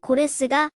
고레스가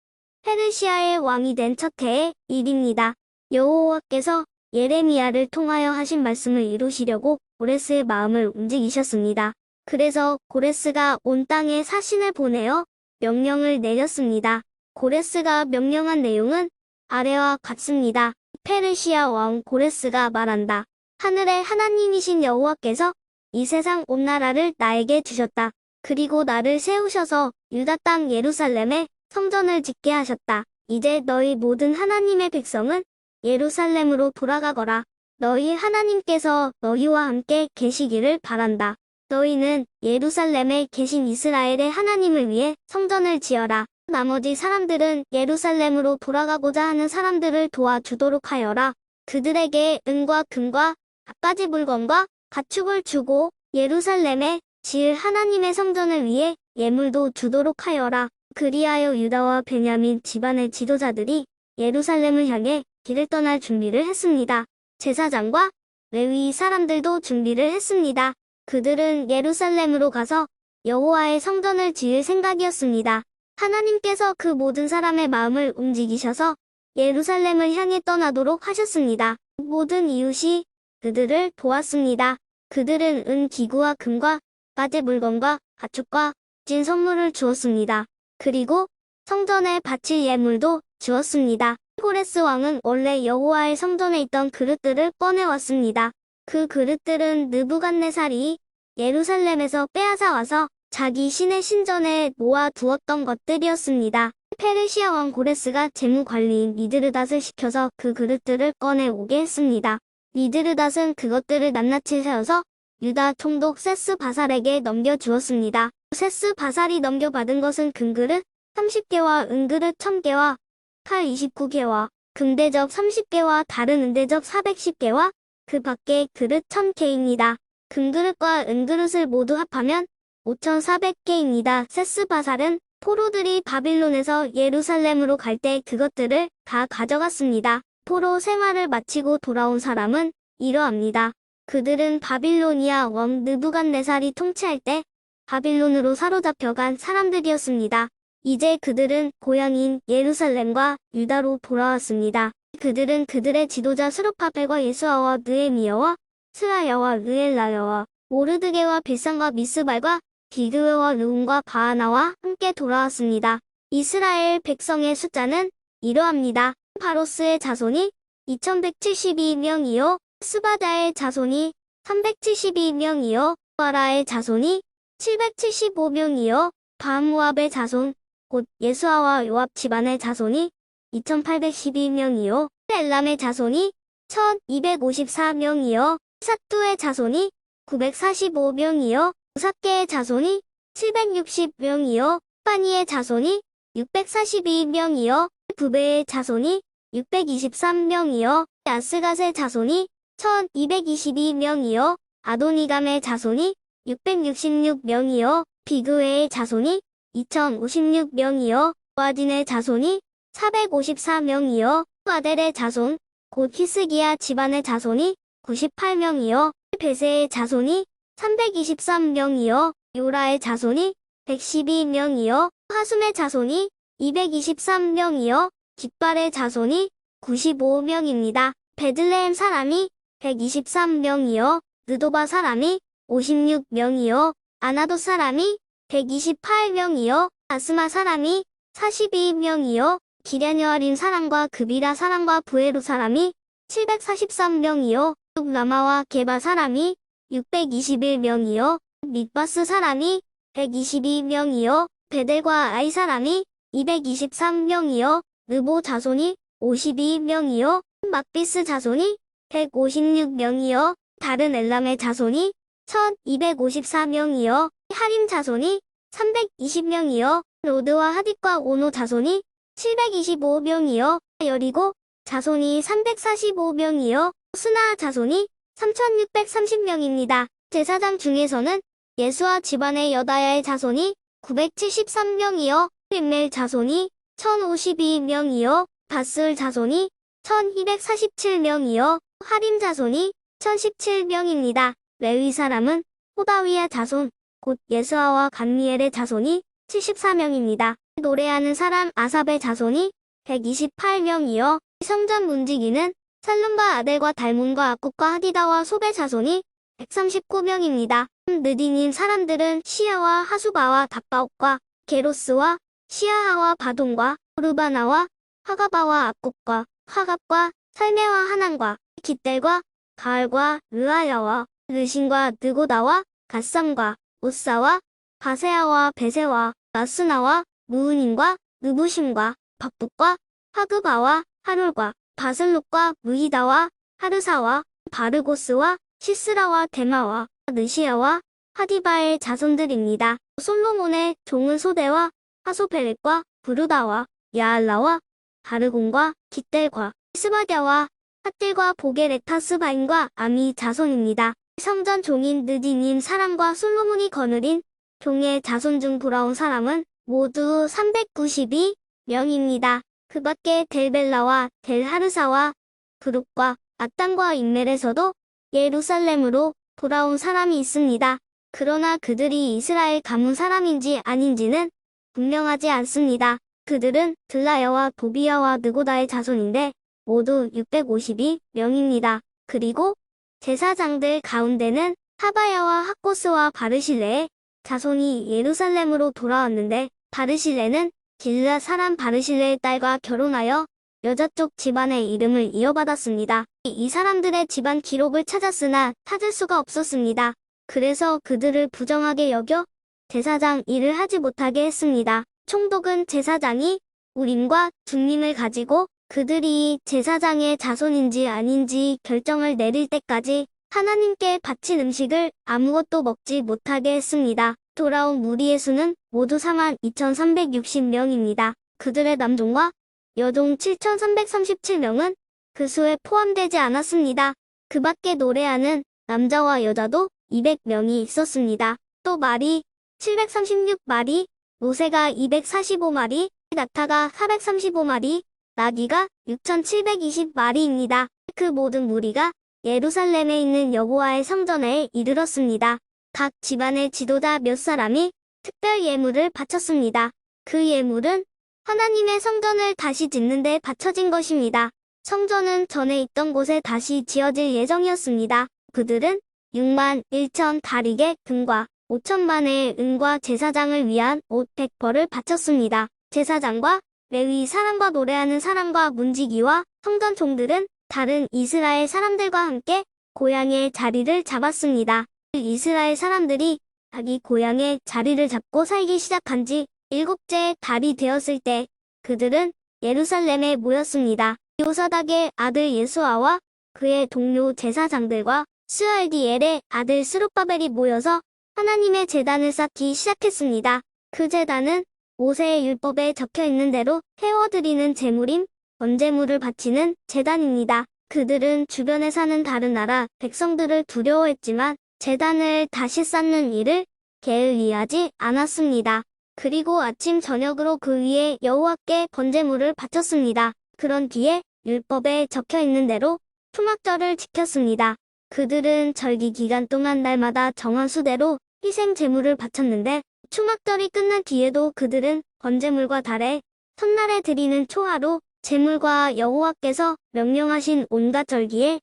페르시아의 왕이 된 첫 해의 일입니다. 여호와께서 예레미야를 통하여 하신 말씀을 이루시려고 고레스의 마음을 움직이셨습니다. 그래서 고레스가 온 땅에 사신을 보내어 명령을 내렸습니다. 고레스가 명령한 내용은 아래와 같습니다. 페르시아 왕 고레스가 말한다. 하늘의 하나님이신 여호와께서 이 세상 온 나라를 나에게 주셨다. 그리고 나를 세우셔서 유다 땅 예루살렘에 성전을 짓게 하셨다. 이제 너희 모든 하나님의 백성은 예루살렘으로 돌아가거라. 너희 하나님께서 너희와 함께 계시기를 바란다. 너희는 예루살렘에 계신 이스라엘의 하나님을 위해 성전을 지어라. 나머지 사람들은 예루살렘으로 돌아가고자 하는 사람들을 도와주도록 하여라. 그들에게 은과 금과 갖가지 물건과 가축을 주고 예루살렘에 지을 하나님의 성전을 위해 예물도 주도록 하여라. 그리하여 유다와 베냐민 집안의 지도자들이 예루살렘을 향해 길을 떠날 준비를 했습니다. 제사장과 레위 사람들도 준비를 했습니다. 그들은 예루살렘으로 가서 여호와의 성전을 지을 생각이었습니다. 하나님께서 그 모든 사람의 마음을 움직이셔서 예루살렘을 향해 떠나도록 하셨습니다. 모든 이웃이 그들을 도왔습니다. 그들은 은 기구와 금과 가지 물건과 가축과 진 선물을 주었습니다. 그리고 성전에 바칠 예물도 주었습니다. 고레스 왕은 원래 여호와의 성전에 있던 그릇들을 꺼내왔습니다. 그 그릇들은 느부갓네살이 예루살렘에서 빼앗아 와서 자기 신의 신전에 모아 두었던 것들이었습니다. 페르시아 왕 고레스가 재무관리인 미드르닷을 시켜서 그 그릇들을 꺼내오게 했습니다. 미드르닷은 그것들을 낱낱이 세어서 유다 총독 세스바살에게 넘겨주었습니다. 세스바살이 넘겨받은 것은 금그릇 30개와 은그릇 1000개와 칼 29개와 금대접 30개와 다른 은대접 410개와 그 밖에 그릇 1000개입니다. 금그릇과 은그릇을 모두 합하면 5400개입니다. 세스바살은 포로들이 바빌론에서 예루살렘으로 갈 때 그것들을 다 가져갔습니다. 포로 생활을 마치고 돌아온 사람은 이러합니다. 그들은 바빌로니아 왕 느부갓네살이 통치할 때 바빌론으로 사로잡혀간 사람들이었습니다. 이제 그들은 고향인 예루살렘과 유다로 돌아왔습니다. 그들은 그들의 지도자 스룹바벨과 예수아와 느헤미야와 스라야와 르엘라야와 모르드게와 빌산과 미스발과 비그웨와 르움과 바하나와 함께 돌아왔습니다. 이스라엘 백성의 숫자는 이러합니다. 바로스의 자손이 2172명이요. 스바다의 자손이 372명이요. 바라의 자손이 775명이요. 바모압의 자손, 곧 예수아와 요압 집안의 자손이 2812명이요. 엘람의 자손이 1254명이요. 삿두의 자손이 945명이요. 우삭계의 자손이 760명이요. 파니의 자손이 642명이요. 부베의 자손이 623명이요. 아스갓의 자손이 1222명이요. 아도니감의 자손이 666명이요. 비그웨의 자손이 2056명이요. 와딘의 자손이 454명이요. 아델의 자손, 곧 히스기야 집안의 자손이 98명이요. 베세의 자손이 323명이요. 요라의 자손이 112명이요. 하숨의 자손이 223명이요. 깃발의 자손이 95명입니다. 베들레헴 사람이 123명이요. 느도바 사람이 56명이요. 아나도 사람이 128명이요. 아스마 사람이 42명이요. 기랴여아림 사람과 그비라 사람과 부에로 사람이 743명이요. 라마와 게바 사람이 621명이요. 밋바스 사람이 122명이요. 베델과 아이 사람이 223명이요. 르보 자손이 52명이요. 막비스 자손이 156명이요. 다른 엘람의 자손이 1254명이요. 하림 자손이 320명이요. 로드와 하딧과 오노 자손이 725명이요. 여리고 자손이 345명이요. 스나 자손이 3630명입니다. 제사장 중에서는 예수아 집안의 여다야의 자손이 973명이요. 림멜 자손이 1052명이요. 바스을 자손이 1247명이요. 하림 자손이 1017명입니다. 레위 사람은 호다위의 자손, 곧 예수아와 간미엘의 자손이 74명입니다. 노래하는 사람 아삽의 자손이 128명이어 성전 문지기는 살룸과 아델과 달몬과 아굽과 하디다와 솝의 자손이 139명입니다. 느디님 사람들은 시아와 하수바와 답바옥과 게로스와 시아하와 바돈과 루바나와 하가바와 아굽과 하갑과 살메와 하난과 깃델과 가알과 르아야와 르신과 느고다와 갓삼과 우사와 바세아와 베세와 나스나와 무은임과 느부심과 박북과 하그바와 하룰과 바슬룩과 무이다와 하르사와 바르고스와 시스라와 데마와 느시아와 하디바의 자손들입니다. 솔로몬의 종은 소대와 하소페렛과 부르다와 야알라와 바르곤과 깃델과 스바디아와 핫딜과 보게레타스바인과 아미 자손입니다. 성전 종인 느디님 사람과 솔로몬이 거느린 종의 자손 중 돌아온 사람은 모두 392명입니다. 그 밖에 델벨라와 델하르사와 브룩과 아땅과 인멜에서도 예루살렘으로 돌아온 사람이 있습니다. 그러나 그들이 이스라엘 가문 사람인지 아닌지는 분명하지 않습니다. 그들은 들라야와 도비야와 느고다의 자손인데 모두 652명입니다. 그리고 제사장들 가운데는 하바야와 학고스와 바르실레의 자손이 예루살렘으로 돌아왔는데 바르실레는 길르앗 사람 바르실레의 딸과 결혼하여 여자 쪽 집안의 이름을 이어받았습니다. 이 사람들의 집안 기록을 찾았으나 찾을 수가 없었습니다. 그래서 그들을 부정하게 여겨 제사장 일을 하지 못하게 했습니다. 총독은 제사장이 우림과 둠림을 가지고 그들이 제사장의 자손인지 아닌지 결정을 내릴 때까지 하나님께 바친 음식을 아무것도 먹지 못하게 했습니다. 돌아온 무리의 수는 모두 42,360명입니다. 그들의 남종과 여종 7,337명은 그 수에 포함되지 않았습니다. 그 밖에 노래하는 남자와 여자도 200명이 있었습니다. 또 말이 736마리, 모세가 245마리, 나타가 435마리, 나귀가 6,720마리입니다. 그 모든 무리가 예루살렘에 있는 여호와의 성전에 이르렀습니다. 각 집안의 지도자 몇 사람이 특별 예물을 바쳤습니다. 그 예물은 하나님의 성전을 다시 짓는 데 바쳐진 것입니다. 성전은 전에 있던 곳에 다시 지어질 예정이었습니다. 그들은 6만 1천 다리개 금과 5천만의 은과 제사장을 위한 옷 100벌을 바쳤습니다. 제사장과 레위 사람과 노래하는 사람과 문지기와 성전 종들은 다른 이스라엘 사람들과 함께 고향의 자리를 잡았습니다. 이스라엘 사람들이 자기 고향의 자리를 잡고 살기 시작한 지 7째 달이 되었을 때 그들은 예루살렘에 모였습니다. 요사닥의 아들 예수아와 그의 동료 제사장들과 스알디엘의 아들 스룹바벨이 모여서 하나님의 제단을 쌓기 시작했습니다. 그 제단은 모세의 율법에 적혀 있는 대로 태워드리는 제물인 번제물을 바치는 제단입니다. 그들은 주변에 사는 다른 나라 백성들을 두려워했지만 제단을 다시 쌓는 일을 게을리하지 않았습니다. 그리고 아침 저녁으로 그 위에 여호와께 번제물을 바쳤습니다. 그런 뒤에 율법에 적혀 있는 대로 초막절을 지켰습니다. 그들은 절기 기간 동안 날마다 정한 수대로 희생 제물을 바쳤는데 초막절이 끝난 뒤에도 그들은 번제물과 달에 첫날에 드리는 초하루 제물과 여호와께서 명령하신 온갖 절기에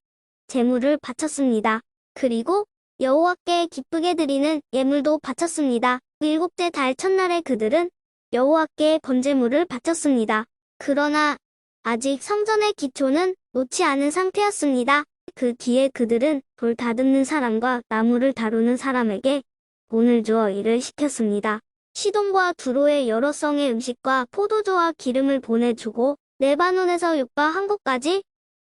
제물을 바쳤습니다. 그리고 여호와께 기쁘게 드리는 예물도 바쳤습니다. 7째 달 첫날에 그들은 여호와께 번제물을 바쳤습니다. 그러나 아직 성전의 기초는 놓지 않은 상태였습니다. 그 뒤에 그들은 돌 다듬는 사람과 나무를 다루는 사람에게 돈을 주어 일을 시켰습니다. 시돈과 두로의 여러 성의 음식과 포도주와 기름을 보내주고 레바논에서 육과 항구까지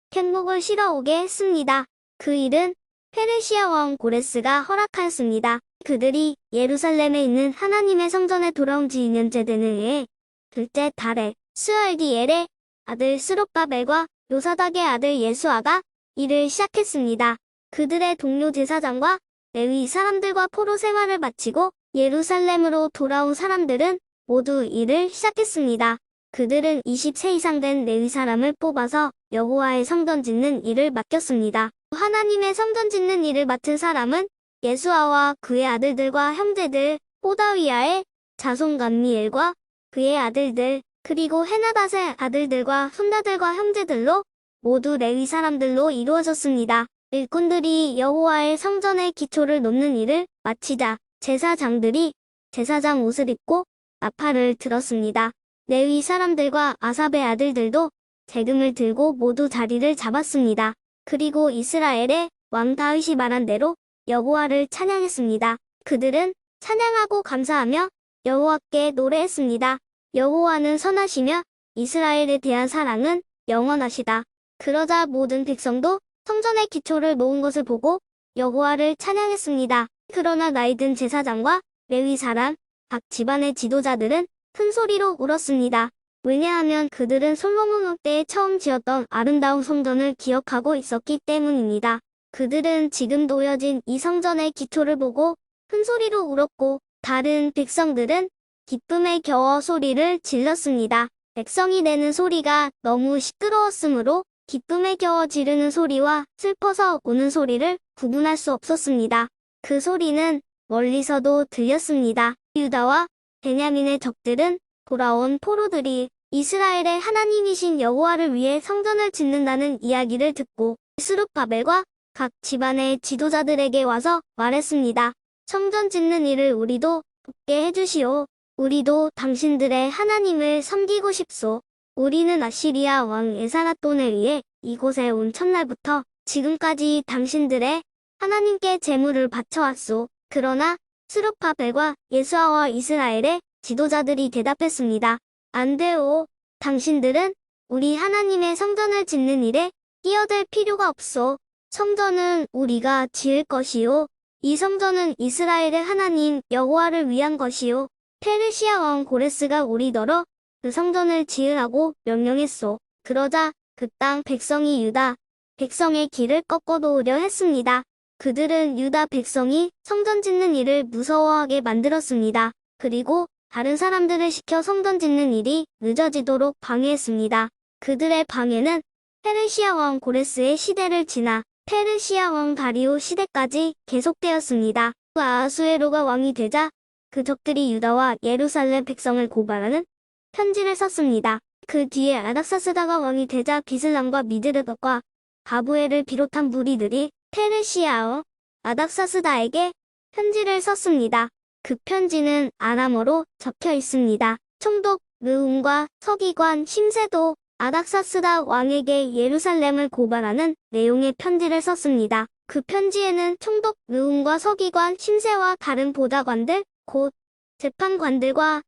캔목을 실어오게 했습니다. 그 일은 페르시아 왕 고레스가 허락하였습니다. 그들이 예루살렘에 있는 하나님의 성전에 돌아온 지 2년째 되는 해에 둘째 달에 스알디엘의 아들 스룹바벨과 요사닥의 아들 예수아가 일을 시작했습니다. 그들의 동료 제사장과 레위 사람들과 포로 생활을 마치고 예루살렘으로 돌아온 사람들은 모두 일을 시작했습니다. 그들은 20세 이상 된 레위 사람을 뽑아서 여호와의 성전 짓는 일을 맡겼습니다. 하나님의 성전 짓는 일을 맡은 사람은 예수아와 그의 아들들과 형제들, 호다위야의 자손 감미엘과 그의 아들들, 그리고 헤나닷의 아들들과 손자들과 형제들로 모두 레위 사람들로 이루어졌습니다. 일꾼들이 여호와의 성전의 기초를 놓는 일을 마치자 제사장들이 제사장 옷을 입고 나팔을 들었습니다. 레위 사람들과 아삽의 아들들도 재금을 들고 모두 자리를 잡았습니다. 그리고 이스라엘의 왕 다윗이 말한 대로 여호와를 찬양했습니다. 그들은 찬양하고 감사하며 여호와께 노래했습니다. 여호와는 선하시며 이스라엘에 대한 사랑은 영원하시다. 그러자 모든 백성도 성전의 기초를 놓은 것을 보고 여호와를 찬양했습니다. 그러나 나이든 제사장과 레위 사람, 각 집안의 지도자들은 큰 소리로 울었습니다. 왜냐하면 그들은 솔로몬 왕 때에 처음 지었던 아름다운 성전을 기억하고 있었기 때문입니다. 그들은 지금 놓여진 이 성전의 기초를 보고 큰 소리로 울었고 다른 백성들은 기쁨에 겨워 소리를 질렀습니다. 백성이 내는 소리가 너무 시끄러웠으므로 기쁨에 겨워 지르는 소리와 슬퍼서 우는 소리를 구분할 수 없었습니다. 그 소리는 멀리서도 들렸습니다. 유다와 베냐민의 적들은 돌아온 포로들이 이스라엘의 하나님이신 여호와를 위해 성전을 짓는다는 이야기를 듣고 스룹바벨과 각 집안의 지도자들에게 와서 말했습니다. 성전 짓는 일을 우리도 돕게 해주시오. 우리도 당신들의 하나님을 섬기고 싶소. 우리는 아시리아 왕 에사나돈에 의해 이곳에 온 첫날부터 지금까지 당신들의 하나님께 제물을 바쳐왔소. 그러나 스룹바벨과 예수아와 이스라엘의 지도자들이 대답했습니다. 안 돼요. 당신들은 우리 하나님의 성전을 짓는 일에 끼어들 필요가 없소. 성전은 우리가 지을 것이요. 이 성전은 이스라엘의 하나님 여호와를 위한 것이요. 페르시아 왕 고레스가 우리더러 그 성전을 지으라고 명령했소. 그러자 그 땅 백성이 유다 백성의 길을 꺾어 놓으려 했습니다. 그들은 유다 백성이 성전 짓는 일을 무서워하게 만들었습니다. 그리고 다른 사람들을 시켜 성전 짓는 일이 늦어지도록 방해했습니다. 그들의 방해는 페르시아 왕 고레스의 시대를 지나 페르시아 왕 다리오 시대까지 계속되었습니다. 아하수에로가 왕이 되자 그 적들이 유다와 예루살렘 백성을 고발하는 편지를 썼습니다. 그 뒤에 아닥사스다가 왕이 되자 비슬람과 미드르덕과 가부엘을 비롯한 무리들이 페르시아어 아닥사스다에게 편지를 썼습니다. 그 편지는 아람어로 적혀 있습니다. 총독 르움과 서기관 심세도 아닥사스다 왕에게 예루살렘을 고발하는 내용의 편지를 썼습니다. 그 편지에는 총독 르움과 서기관 심세와 다른 보좌관들, 곧 재판관들과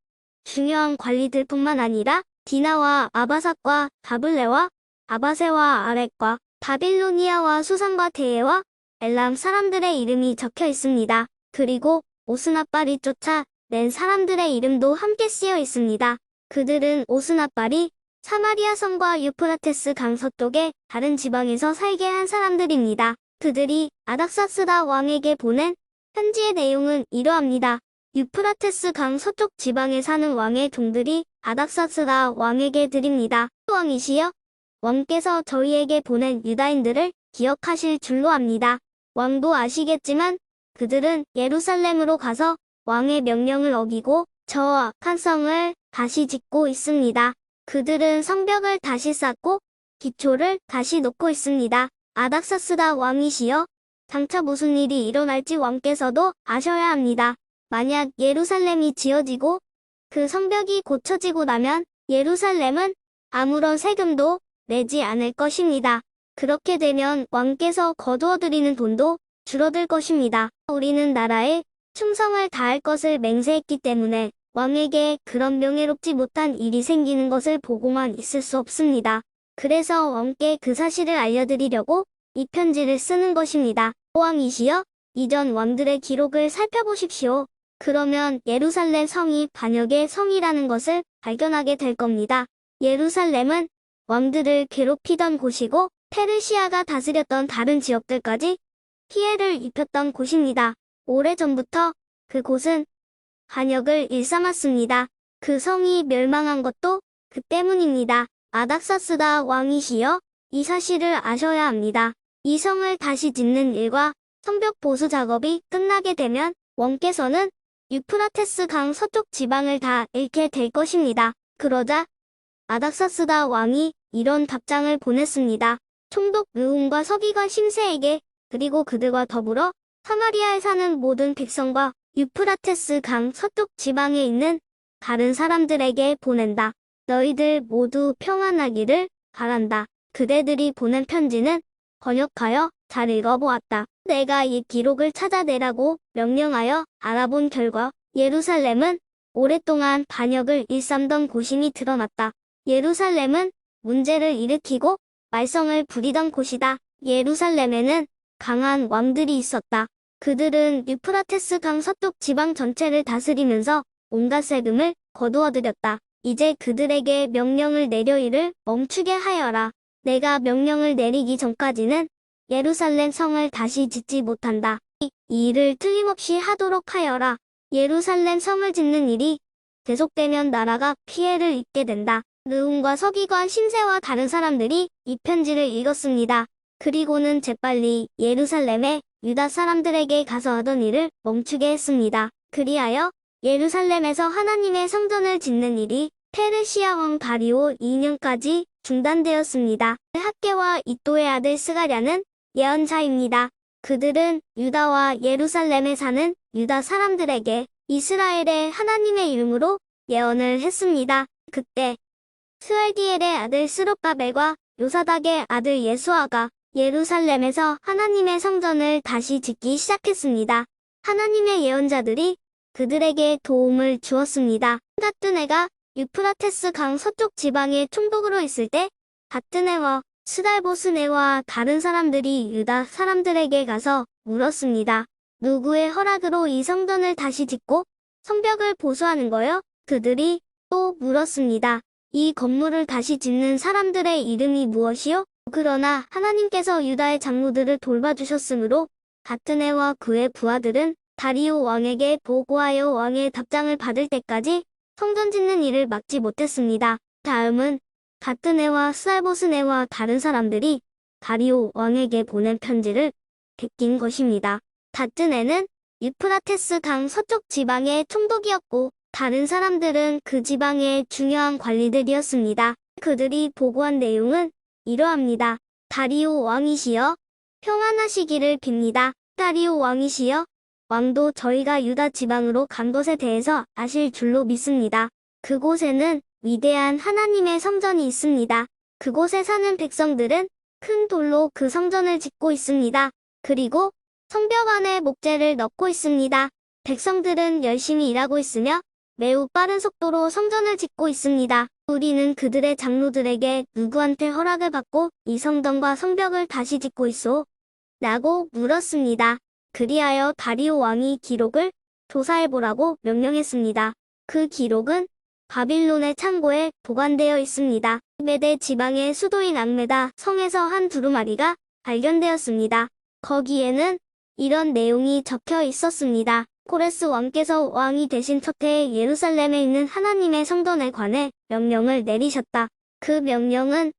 중요한 관리들뿐만 아니라 디나와 아바삭과 바블레와 아바세와 아렉과 바빌로니아와 수산과 대에와 엘람 사람들의 이름이 적혀 있습니다. 그리고 오스나발이 쫓아낸 사람들의 이름도 함께 쓰여 있습니다. 그들은 오스나발이 사마리아 성과 유프라테스 강 서쪽의 다른 지방에서 살게 한 사람들입니다. 그들이 아닥사스다 왕에게 보낸 편지의 내용은 이러합니다. 유프라테스 강 서쪽 지방에 사는 왕의 종들이 아닥사스다 왕에게 드립니다. 왕이시여, 왕께서 저희에게 보낸 유다인들을 기억하실 줄로 압니다. 왕도 아시겠지만 그들은 예루살렘으로 가서 왕의 명령을 어기고 저 악한 성을 다시 짓고 있습니다. 그들은 성벽을 다시 쌓고 기초를 다시 놓고 있습니다. 아닥사스다 왕이시여, 장차 무슨 일이 일어날지 왕께서도 아셔야 합니다. 만약 예루살렘이 지어지고 그 성벽이 고쳐지고 나면 예루살렘은 아무런 세금도 내지 않을 것입니다. 그렇게 되면 왕께서 거두어들이는 돈도 줄어들 것입니다. 우리는 나라에 충성을 다할 것을 맹세했기 때문에 왕에게 그런 명예롭지 못한 일이 생기는 것을 보고만 있을 수 없습니다. 그래서 왕께 그 사실을 알려드리려고 이 편지를 쓰는 것입니다. 왕이시여, 이전 왕들의 기록을 살펴보십시오. 그러면 예루살렘 성이 반역의 성이라는 것을 발견하게 될 겁니다. 예루살렘은 왕들을 괴롭히던 곳이고 페르시아가 다스렸던 다른 지역들까지 피해를 입혔던 곳입니다. 오래전부터 그곳은 반역을 일삼았습니다. 그 성이 멸망한 것도 그 때문입니다. 아닥사스다 왕이시여, 이 사실을 아셔야 합니다. 이 성을 다시 짓는 일과 성벽 보수 작업이 끝나게 되면 왕께서는 유프라테스 강 서쪽 지방을 다 잃게 될 것입니다. 그러자 아닥사스다 왕이 이런 답장을 보냈습니다. 총독 르움과 서기관 심세에게, 그리고 그들과 더불어 사마리아에 사는 모든 백성과 유프라테스 강 서쪽 지방에 있는 다른 사람들에게 보낸다. 너희들 모두 평안하기를 바란다. 그대들이 보낸 편지는 번역하여 잘 읽어보았다. 내가 이 기록을 찾아내라고 명령하여 알아본 결과 예루살렘은 오랫동안 반역을 일삼던 곳임이 드러났다. 예루살렘은 문제를 일으키고 말썽을 부리던 곳이다. 예루살렘에는 강한 왕들이 있었다. 그들은 유프라테스 강 서쪽 지방 전체를 다스리면서 온갖 세금을 거두어들였다. 이제 그들에게 명령을 내려 이를 멈추게 하여라. 내가 명령을 내리기 전까지는 예루살렘 성을 다시 짓지 못한다. 이 일을 틀림없이 하도록 하여라. 예루살렘 성을 짓는 일이 계속되면 나라가 피해를 입게 된다. 르움과 서기관 심세와 다른 사람들이 이 편지를 읽었습니다. 그리고는 재빨리 예루살렘에 유다 사람들에게 가서 하던 일을 멈추게 했습니다. 그리하여 예루살렘에서 하나님의 성전을 짓는 일이 페르시아 왕 다리오 2년까지 중단되었습니다. 학개와 이또의 아들 스가랴는 예언자입니다. 그들은 유다와 예루살렘에 사는 유다 사람들에게 이스라엘의 하나님의 이름으로 예언을 했습니다. 그때 스알디엘의 아들 스룹바벨과 요사닥의 아들 예수아가 예루살렘에서 하나님의 성전을 다시 짓기 시작했습니다. 하나님의 예언자들이 그들에게 도움을 주었습니다. 다뜨네가 유프라테스 강 서쪽 지방의 총독으로 있을 때 다뜨네와 스달보스네와 다른 사람들이 유다 사람들에게 가서 물었습니다. 누구의 허락으로 이 성전을 다시 짓고 성벽을 보수하는 거요? 그들이 또 물었습니다. 이 건물을 다시 짓는 사람들의 이름이 무엇이요? 그러나 하나님께서 유다의 장로들을 돌봐주셨으므로 다뜨네와 그의 부하들은 다리오 왕에게 보고하여 왕의 답장을 받을 때까지 성전 짓는 일을 막지 못했습니다. 다음은 다뜨네와 스알보스네와 다른 사람들이 다리오 왕에게 보낸 편지를 베낀 것입니다. 다뜨네는 유프라테스 강 서쪽 지방의 총독이었고 다른 사람들은 그 지방의 중요한 관리들이었습니다. 그들이 보고한 내용은 이러합니다. 다리오 왕이시여, 평안하시기를 빕니다. 다리오 왕이시여, 왕도 저희가 유다 지방으로 간 것에 대해서 아실 줄로 믿습니다. 그곳에는 위대한 하나님의 성전이 있습니다. 그곳에 사는 백성들은 큰 돌로 그 성전을 짓고 있습니다. 그리고 성벽 안에 목재를 넣고 있습니다. 백성들은 열심히 일하고 있으며 매우 빠른 속도로 성전을 짓고 있습니다. 우리는 그들의 장로들에게 누구한테 허락을 받고 이 성전과 성벽을 다시 짓고 있소? 라고 물었습니다. 그리하여 다리오 왕이 기록을 조사해보라고 명령했습니다. 그 기록은 바빌론의 창고에 보관되어 있습니다. 메대 지방의 수도인 앙메다 성에서 한 두루마리가 발견되었습니다. 거기에는 이런 내용이 적혀 있었습니다. 코레스 왕께서 왕이 되신 첫 해에 예루살렘에 있는 하나님의 성전에 관해 명령을 내리셨다. 그 명령은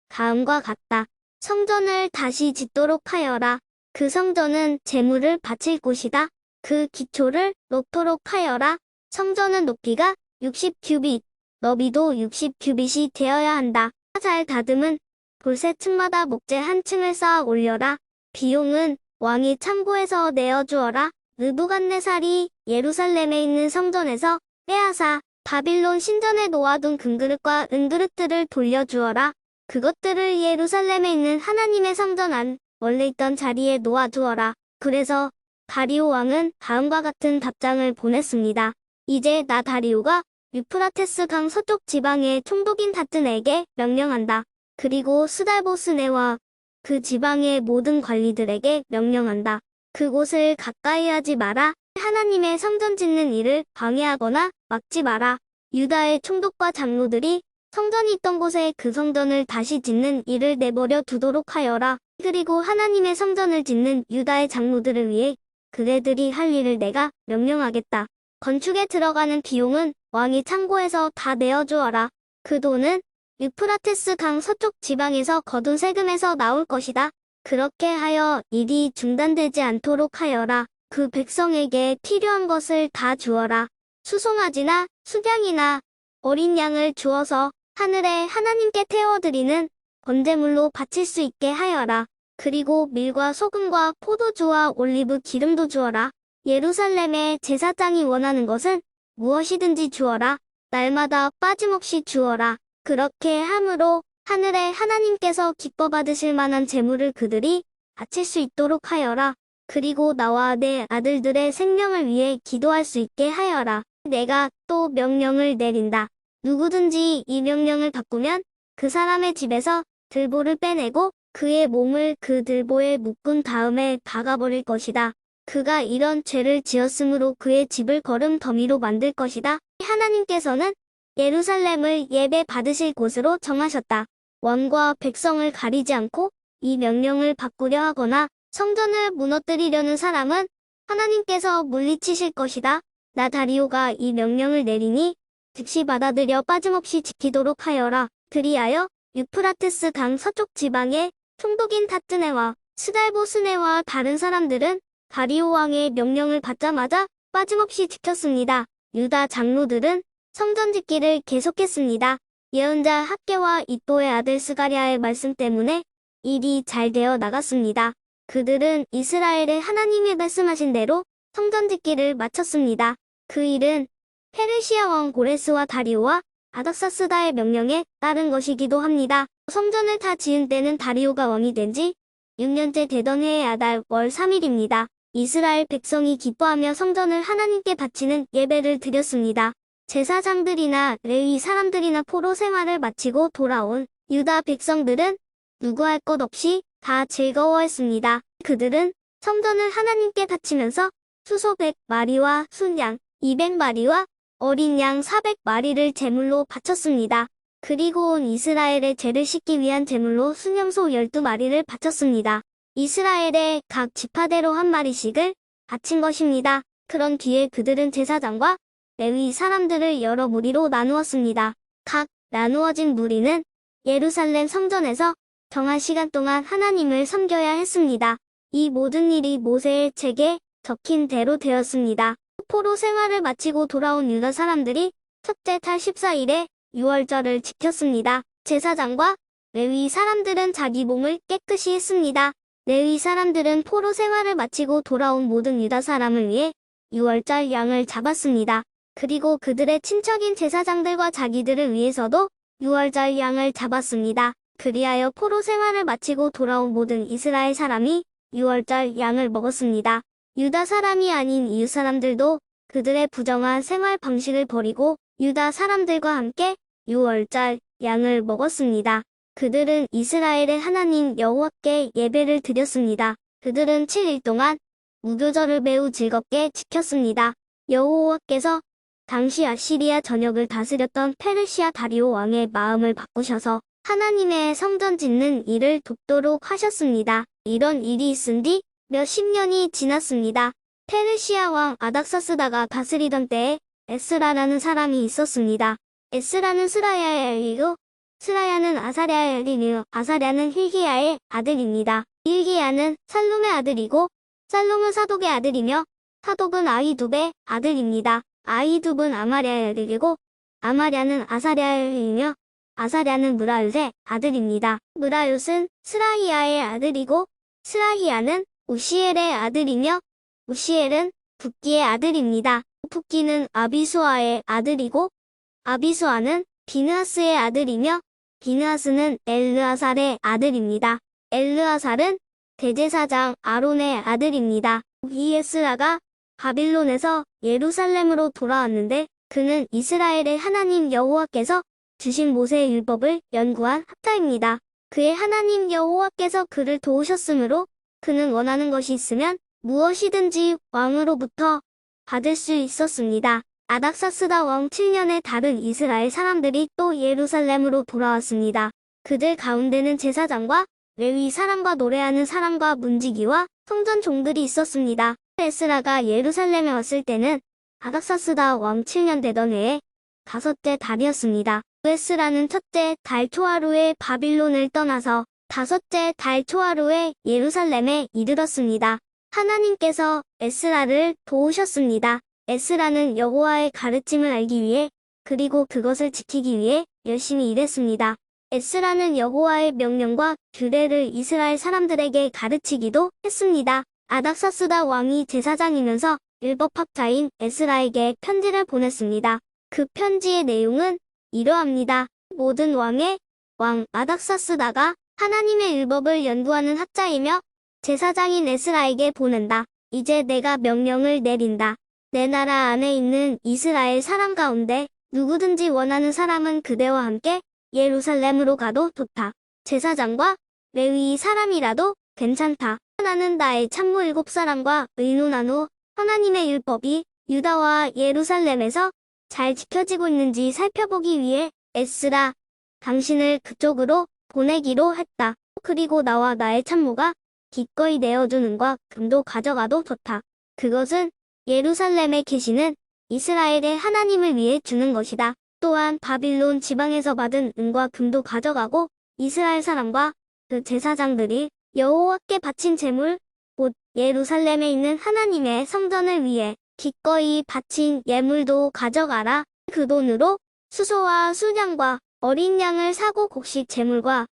다음과 같다. 성전을 다시 짓도록 하여라. 그 성전은 제물을 바칠 곳이다. 그 기초를 놓도록 하여라. 성전은 높이가 60규빗, 너비도 60규빗이 되어야 한다. 잘 다듬은 돌 세 층마다 목재 한 층을 쌓아 올려라. 비용은 왕이 창고에서 내어주어라. 느부갓네살이 예루살렘에 있는 성전에서 빼앗아 바빌론 신전에 놓아둔 금그릇과 은그릇들을 돌려주어라. 그것들을 예루살렘에 있는 하나님의 성전 안 원래 있던 자리에 놓아두어라. 그래서 다리오 왕은 다음과 같은 답장을 보냈습니다. 이제 나 다리오가 유프라테스 강 서쪽 지방의 총독인 다튼에게 명령한다. 그리고 스달보스네와 그 지방의 모든 관리들에게 명령한다. 그곳을 가까이 하지 마라. 하나님의 성전 짓는 일을 방해하거나 막지 마라. 유다의 총독과 장로들이 성전이 있던 곳에 그 성전을 다시 짓는 일을 내버려 두도록 하여라. 그리고 하나님의 성전을 짓는 유다의 장로들을 위해 그대들이 할 일을 내가 명령하겠다. 건축에 들어가는 비용은 왕이 창고에서 다 내어주어라. 그 돈은 유프라테스 강 서쪽 지방에서 거둔 세금에서 나올 것이다. 그렇게 하여 일이 중단되지 않도록 하여라. 그 백성에게 필요한 것을 다 주어라. 수송아지나 수량이나 어린 양을 주어서 하늘의 하나님께 태워드리는 번제물로 바칠 수 있게 하여라. 그리고 밀과 소금과 포도주와 올리브 기름도 주어라. 예루살렘의 제사장이 원하는 것은 무엇이든지 주어라. 날마다 빠짐없이 주어라. 그렇게 함으로 하늘의 하나님께서 기뻐 받으실 만한 제물을 그들이 바칠 수 있도록 하여라. 그리고 나와 내 아들들의 생명을 위해 기도할 수 있게 하여라. 내가 또 명령을 내린다. 누구든지 이 명령을 바꾸면 그 사람의 집에서 들보를 빼내고 그의 몸을 그 들보에 묶은 다음에 박아버릴 것이다. 그가 이런 죄를 지었으므로 그의 집을 거름 더미로 만들 것이다. 하나님께서는 예루살렘을 예배 받으실 곳으로 정하셨다. 왕과 백성을 가리지 않고 이 명령을 바꾸려 하거나 성전을 무너뜨리려는 사람은 하나님께서 물리치실 것이다. 나 다리오가 이 명령을 내리니 즉시 받아들여 빠짐없이 지키도록 하여라. 그리하여 유프라테스 강 서쪽 지방의 총독인 타뜨네와 스달보스네와 다른 사람들은 다리오 왕의 명령을 받자마자 빠짐없이 지켰습니다. 유다 장로들은 성전 짓기를 계속했습니다. 예언자 학개와 이또의 아들 스가랴의 말씀 때문에 일이 잘 되어 나갔습니다. 그들은 이스라엘의 하나님이 말씀하신 대로 성전 짓기를 마쳤습니다. 그 일은 페르시아 왕 고레스와 다리오와 아닥사스다의 명령에 따른 것이기도 합니다. 성전을 다 지은 때는 다리오가 왕이 된 지 6년째 되던 해의 아달 월 3일입니다. 이스라엘 백성이 기뻐하며 성전을 하나님께 바치는 예배를 드렸습니다. 제사장들이나 레위 사람들이나 포로 생활을 마치고 돌아온 유다 백성들은 누구 할 것 없이 다 즐거워했습니다. 그들은 성전을 하나님께 바치면서 수소 100마리와 순양 200마리와 어린 양 400마리를 제물로 바쳤습니다. 그리고 온 이스라엘의 죄를 씻기 위한 제물로 순염소 12마리를 바쳤습니다. 이스라엘의 각 지파대로 한 마리씩을 바친 것입니다. 그런 뒤에 그들은 제사장과 레위 사람들을 여러 무리로 나누었습니다. 각 나누어진 무리는 예루살렘 성전에서 정한 시간 동안 하나님을 섬겨야 했습니다. 이 모든 일이 모세의 책에 적힌 대로 되었습니다. 포로 생활을 마치고 돌아온 유다 사람들이 첫째 달 14일에 유월절을 지켰습니다. 제사장과 레위 사람들은 자기 몸을 깨끗이 했습니다. 레위 사람들은 포로 생활을 마치고 돌아온 모든 유다 사람을 위해 유월절 양을 잡았습니다. 그리고 그들의 친척인 제사장들과 자기들을 위해서도 유월절 양을 잡았습니다. 그리하여 포로 생활을 마치고 돌아온 모든 이스라엘 사람이 유월절 양을 먹었습니다. 유다 사람이 아닌 이웃 사람들도 그들의 부정한 생활 방식을 버리고 유다 사람들과 함께 유월절 양을 먹었습니다. 그들은 이스라엘의 하나님 여호와께 예배를 드렸습니다. 그들은 7일 동안 무교절을 매우 즐겁게 지켰습니다. 여호와께서 당시 아시리아 전역을 다스렸던 페르시아 다리오 왕의 마음을 바꾸셔서 하나님의 성전 짓는 일을 돕도록 하셨습니다. 이런 일이 있은 뒤 몇십 년이 지났습니다. 페르시아 왕 아닥사스다가 다스리던 때에 에스라라는 사람이 있었습니다. 에스라는 스라야의 아들이고 스라야는 아사랴의 아들이며 아사랴는 힐기야의 아들입니다. 힐기야는 살룸의 아들이고 살룸은 사독의 아들이며 사독은 아히둡의 아들입니다. 아히둡은 아마랴의 아들이고 아마랴는 아사랴의 아들이며 아사랴는 무라읒의 아들입니다. 무라읒은 스라히야의 아들이고 스라히야는 우시엘의 아들이며 우시엘은 붓기의 아들입니다. 붓기는 아비수아의 아들이고 아비수아는 비느하스의 아들이며 비느하스는 엘르아살의 아들입니다. 엘르아살은 대제사장 아론의 아들입니다. 이 에스라가 바빌론에서 예루살렘으로 돌아왔는데 그는 이스라엘의 하나님 여호와께서 주신 모세의 율법을 연구한 학자입니다. 그의 하나님 여호와께서 그를 도우셨으므로 그는 원하는 것이 있으면 무엇이든지 왕으로부터 받을 수 있었습니다. 아닥사스다 왕 7년에 다른 이스라엘 사람들이 또 예루살렘으로 돌아왔습니다. 그들 가운데는 제사장과 레위 사람과 노래하는 사람과 문지기와 성전 종들이 있었습니다. 에스라가 예루살렘에 왔을 때는 아닥사스다 왕 7년 되던 해에 5째 달이었습니다. 에스라는 첫째 달 초하루에 바빌론을 떠나서 5째 달 초하루에 예루살렘에 이르렀습니다. 하나님께서 에스라를 도우셨습니다. 에스라는 여호와의 가르침을 알기 위해 그리고 그것을 지키기 위해 열심히 일했습니다. 에스라는 여호와의 명령과 규례를 이스라엘 사람들에게 가르치기도 했습니다. 아닥사스다 왕이 제사장이면서 율법학자인 에스라에게 편지를 보냈습니다. 그 편지의 내용은 이러합니다. 모든 왕 아닥사스다가 하나님의 율법을 연구하는 학자이며 제사장인 에스라에게 보낸다. 이제 내가 명령을 내린다. 내 나라 안에 있는 이스라엘 사람 가운데 누구든지 원하는 사람은 그대와 함께 예루살렘으로 가도 좋다. 제사장과 레위 사람이라도 괜찮다. 나는 나의 참모 7사람과 의논한 후 하나님의 율법이 유다와 예루살렘에서 잘 지켜지고 있는지 살펴보기 위해 에스라, 당신을 그쪽으로 보내기로 했다. 그리고 나와 나의 참모가 기꺼이 내어준 은과 금도 가져가도 좋다. 그것은 예루살렘에 계시는 이스라엘의 하나님을 위해 주는 것이다. 또한 바빌론 지방에서 받은 은과 금도 가져가고 이스라엘 사람과 그 제사장들이 여호와께 바친 제물, 곧 예루살렘에 있는 하나님의 성전을 위해 기꺼이 바친 예물도 가져가라. 그 돈으로 수소와 수량과 어린 양을 사고 곡식 제물과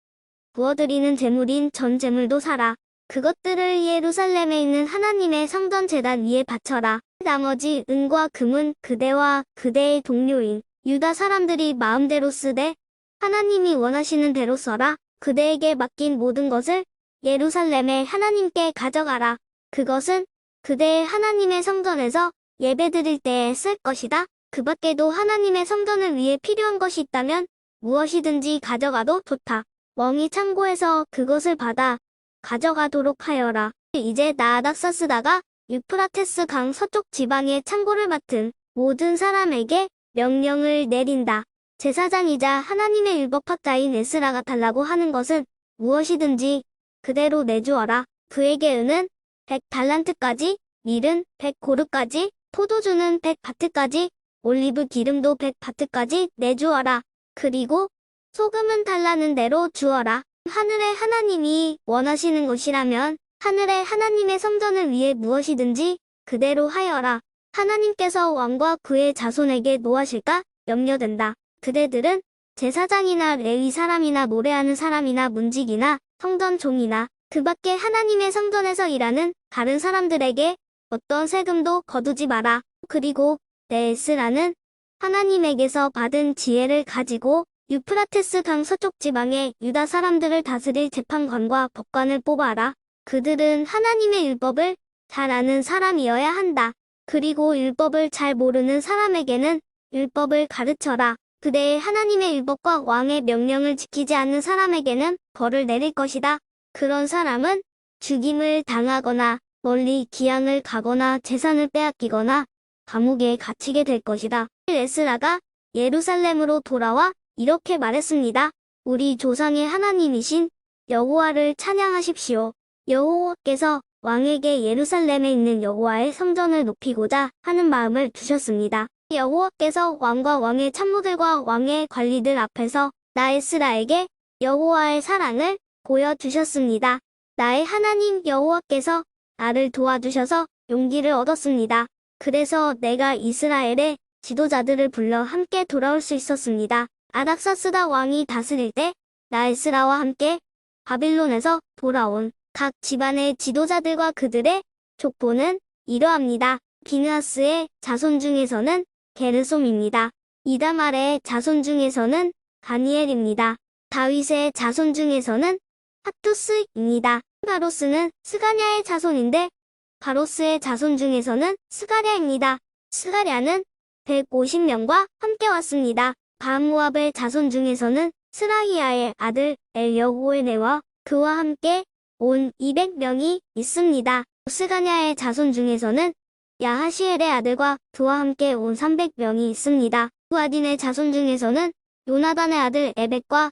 부어드리는 제물인 전 제물도 사라. 그것들을 예루살렘에 있는 하나님의 성전 제단 위에 바쳐라. 나머지 은과 금은 그대와 그대의 동료인 유다 사람들이 마음대로 쓰되 하나님이 원하시는 대로 써라. 그대에게 맡긴 모든 것을 예루살렘의 하나님께 가져가라. 그것은 그대의 하나님의 성전에서 예배드릴 때에 쓸 것이다. 그 밖에도 하나님의 성전을 위해 필요한 것이 있다면 무엇이든지 가져가도 좋다. 왕이 창고에서 그것을 받아 가져가도록 하여라. 이제 나아닥사스다가 유프라테스 강 서쪽 지방의 창고를 맡은 모든 사람에게 명령을 내린다. 제사장이자 하나님의 율법학자인 에스라가 달라고 하는 것은 무엇이든지 그대로 내주어라. 그에게 은은 100달란트까지, 밀은 100고르까지, 포도주는 100바트까지, 올리브 기름도 100바트까지 내주어라. 그리고 소금은 달라는 대로 주어라. 하늘의 하나님이 원하시는 것이라면 하늘의 하나님의 성전을 위해 무엇이든지 그대로 하여라. 하나님께서 왕과 그의 자손에게 노하실까 염려된다. 그대들은 제사장이나 레위 사람이나 노래하는 사람이나 문직이나 성전 종이나 그 밖에 하나님의 성전에서 일하는 다른 사람들에게 어떤 세금도 거두지 마라. 그리고 내 에스라는 하나님에게서 받은 지혜를 가지고 유프라테스 강 서쪽 지방의 유다 사람들을 다스릴 재판관과 법관을 뽑아라. 그들은 하나님의 율법을 잘 아는 사람이어야 한다. 그리고 율법을 잘 모르는 사람에게는 율법을 가르쳐라. 그대의 하나님의 율법과 왕의 명령을 지키지 않는 사람에게는 벌을 내릴 것이다. 그런 사람은 죽임을 당하거나 멀리 기양을 가거나 재산을 빼앗기거나 감옥에 갇히게 될 것이다. 에스라가 예루살렘으로 돌아와 이렇게 말했습니다. 우리 조상의 하나님이신 여호와를 찬양하십시오. 여호와께서 왕에게 예루살렘에 있는 여호와의 성전을 높이고자 하는 마음을 주셨습니다. 여호와께서 왕과 왕의 참모들과 왕의 관리들 앞에서 나 에스라에게 여호와의 사랑을 보여주셨습니다. 나의 하나님 여호와께서 나를 도와주셔서 용기를 얻었습니다. 그래서 내가 이스라엘의 지도자들을 불러 함께 돌아올 수 있었습니다. 아닥사스다 왕이 다스릴 때 나 에스라와 함께 바빌론에서 돌아온 각 집안의 지도자들과 그들의 족보는 이러합니다. 비느하스의 자손 중에서는 게르솜입니다. 이다말의 자손 중에서는 다니엘입니다. 다윗의 자손 중에서는 핫투스입니다. 바로스는 스가랴의 자손인데 바로스의 자손 중에서는 스가랴입니다. 스가랴는 150명과 함께 왔습니다. 바모압의 자손 중에서는 스라히야의 아들 엘여호에네와 그와 함께 온 200명이 있습니다. 스가냐의 자손 중에서는 야하시엘의 아들과 그와 함께 온 300명이 있습니다. 후아딘의 자손 중에서는 요나단의 아들 에벳과